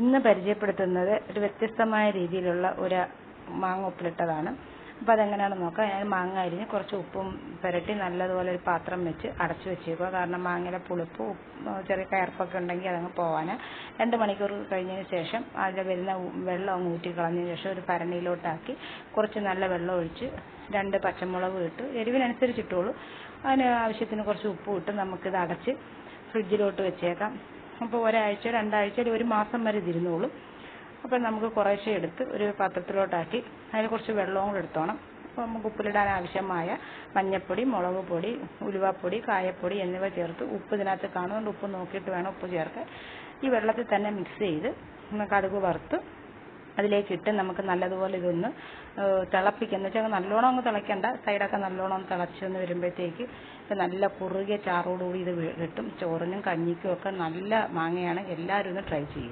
ഇന്ന് പരിചയപ്പെടുത്തുന്നത് ഒരു വ്യത്യസ്തമായ രീതിയിലുള്ള ഒരു മാങ്ങ ഉപ്പിലിട്ടതാണ്. അപ്പോൾ അതെങ്ങനെയാണെന്ന് നോക്കാം. ഞാൻ മാങ്ങ അരിഞ്ഞ് കുറച്ച് ഉപ്പും പുരട്ടി നല്ലതുപോലെ ഒരു പാത്രം വെച്ച് അടച്ചു വെച്ചേക്കുക. കാരണം മാങ്ങയിലെ പുളിപ്പ് ചെറിയ കയർപ്പൊക്കെ ഉണ്ടെങ്കിൽ അതങ്ങ് പോവാൻ 2 മണിക്കൂർ കഴിഞ്ഞതിന് ശേഷം അതിൽ വരുന്ന വെള്ളം അങ്ങ് ഊറ്റിക്കളഞ്ഞതിന് ശേഷം ഒരു ഭരണിയിലോട്ടാക്കി കുറച്ച് നല്ല വെള്ളം ഒഴിച്ച് 2 പച്ചമുളക് ഇട്ട് എരിവിനനുസരിച്ചിട്ടുള്ളൂ, അതിന് ആവശ്യത്തിന് കുറച്ച് ഉപ്പും ഇട്ട് നമുക്കിത് അടച്ച് ഫ്രിഡ്ജിലോട്ട് വെച്ചേക്കാം. അപ്പോൾ ഒരാഴ്ച 2 ആഴ്ച 1 മാസം വരെ ഇതിരുന്നോളും. അപ്പോൾ നമുക്ക് കുറേശ്ശെ എടുത്ത് ഒരു പാത്രത്തിലോട്ടാക്കി അതിൽ കുറച്ച് വെള്ളവും കൂടെ എടുത്തോണം. അപ്പോൾ നമുക്ക് ഉപ്പിലിടാൻ ആവശ്യമായ മഞ്ഞൾപ്പൊടി, മുളക് പൊടി, ഉലുവാപ്പൊടി, കായപ്പൊടി എന്നിവ ചേർത്ത് ഉപ്പ് ഇതിനകത്ത് കാണുന്നുണ്ട്, ഉപ്പ് നോക്കിയിട്ട് വേണം ഉപ്പ് ചേർക്കാൻ. ഈ വെള്ളത്തിൽ തന്നെ മിക്സ് ചെയ്ത് കടുക് വറുത്ത് അതിലേക്കിട്ട് നമുക്ക് നല്ലതുപോലെ ഇതൊന്ന് തിളപ്പിക്കുക. എന്ന് വെച്ചാൽ നല്ലോണം അങ്ങ് തിളയ്ക്കേണ്ട, സൈഡൊക്കെ നല്ലോണം തിളച്ചൊന്ന് വരുമ്പോഴത്തേക്ക് നല്ല കുറുകിയ ചാറോടുകൂടി ഇത് കിട്ടും. ചോറിനും കഞ്ഞിക്കും ഒക്കെ നല്ല മാങ്ങയാണ്. എല്ലാവരും ഒന്ന് ട്രൈ ചെയ്യും.